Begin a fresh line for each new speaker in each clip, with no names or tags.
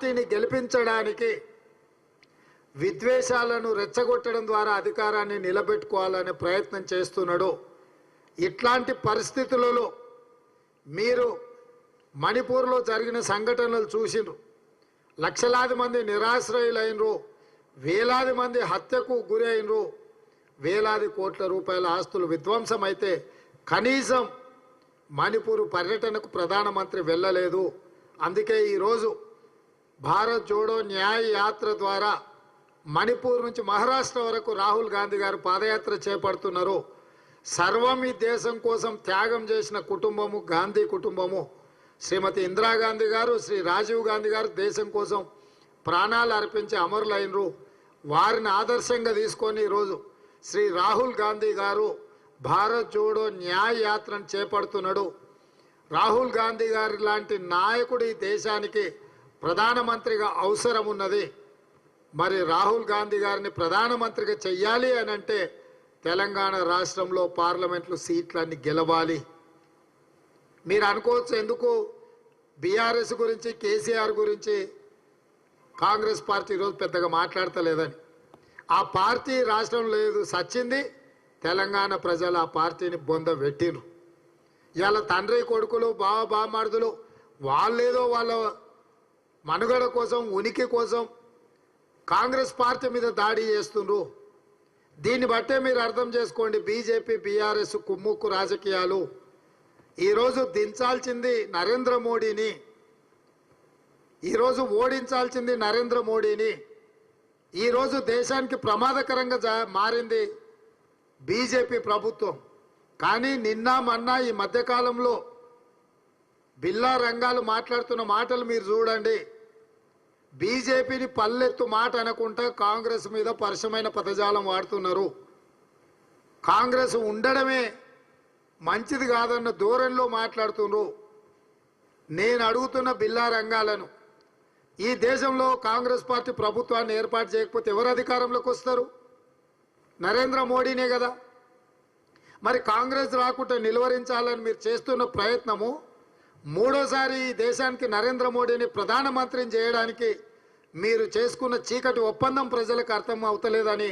పార్టీని గెలిపించడానికి విద్వేషాలను రెచ్చగొట్టడం ద్వారా అధికారాన్ని నిలబెట్టుకోవాలనే ప్రయత్నం చేస్తున్నాడు. ఇట్లాంటి పరిస్థితులలో మీరు మణిపూర్లో జరిగిన సంఘటనలు చూసిండ్రు. లక్షలాది మంది నిరాశ్రయులైనరు, వేలాది మంది హత్యకు గురైనరు, వేలాది కోట్ల రూపాయల ఆస్తులు విధ్వంసం అయితే కనీసం మణిపూర్ పర్యటనకు ప్రధానమంత్రి వెళ్ళలేదు. అందుకే ఈరోజు భారత్ జోడో న్యాయ యాత్ర ద్వారా మణిపూర్ నుంచి మహారాష్ట్ర వరకు రాహుల్ గాంధీ గారు పాదయాత్ర చేపడుతున్నారు. సర్వం ఈ దేశం కోసం త్యాగం చేసిన కుటుంబము గాంధీ కుటుంబము. శ్రీమతి ఇందిరాగాంధీ గారు, శ్రీ రాజీవ్ గాంధీ గారు దేశం కోసం ప్రాణాలు అర్పించి అమరులైనరు. వారిని ఆదర్శంగా తీసుకొని ఈరోజు శ్రీ రాహుల్ గాంధీ గారు భారత్ జోడో న్యాయ యాత్రను చేపడుతున్నాడు. రాహుల్ గాంధీ గారి లాంటి నాయకుడు ఈ దేశానికి ప్రధానమంత్రిగా అవసరం ఉన్నది. మరి రాహుల్ గాంధీ గారిని ప్రధానమంత్రిగా చెయ్యాలి అని అంటే తెలంగాణ రాష్ట్రంలో పార్లమెంట్లో సీట్లన్నీ గెలవాలి. మీరు అనుకోవచ్చు ఎందుకు బీఆర్ఎస్ గురించి, కేసీఆర్ గురించి కాంగ్రెస్ పార్టీ ఈరోజు పెద్దగా మాట్లాడతలేదని. ఆ పార్టీ రాష్ట్రం లేదు, సచ్చింది. తెలంగాణ ప్రజలు ఆ పార్టీని బొంద పెట్టిరు. ఇవాళ తండ్రి కొడుకులు, బావమరుదులు వాళ్ళేదో వాళ్ళ మనుగడ కోసం, ఉనికి కోసం కాంగ్రెస్ పార్టీ మీద దాడి చేస్తుండ్రు. దీన్ని బట్టే మీరు అర్థం చేసుకోండి, బీజేపీ బీఆర్ఎస్ కుమ్ముక్కు రాజకీయాలు. ఈరోజు దించాల్సింది నరేంద్ర మోడీని, ఈరోజు ఓడించాల్సింది నరేంద్ర మోడీని. ఈరోజు దేశానికి ప్రమాదకరంగా మారింది బీజేపీ ప్రభుత్వం. కానీ నిన్న మొన్న ఈ మధ్యకాలంలో బిల్లా రంగాలు మాట్లాడుతున్న మాటలు మీరు చూడండి. బీజేపీని పల్లెత్తు మాట అనకుండా కాంగ్రెస్ మీద పరుషమైన పదజాలం వాడుతున్నారు. కాంగ్రెస్ ఉండడమే మంచిది కాదన్న ధోరణిలో మాట్లాడుతున్నారు. నేను అడుగుతున్న బిల్లా రంగాలను, ఈ దేశంలో కాంగ్రెస్ పార్టీ ప్రభుత్వాన్ని ఏర్పాటు చేయకపోతే ఎవరు అధికారంలోకి వస్తారు? నరేంద్ర మోడీనే కదా. మరి కాంగ్రెస్ రాకుండా నిలువరించాలని మీరు చేస్తున్న ప్రయత్నము మూడోసారి ఈ దేశానికి నరేంద్ర మోడీని ప్రధానమంత్రిని చేయడానికి మీరు చేసుకున్న చీకటి ఒప్పందం ప్రజలకు అర్థం అవుతలేదని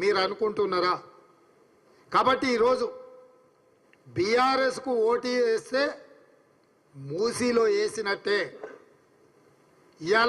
మీరు అనుకుంటున్నారా? కాబట్టి ఈరోజు బీఆర్ఎస్కు ఓటు వేస్తే మూసీలో వేసినట్టే. ఇవాళ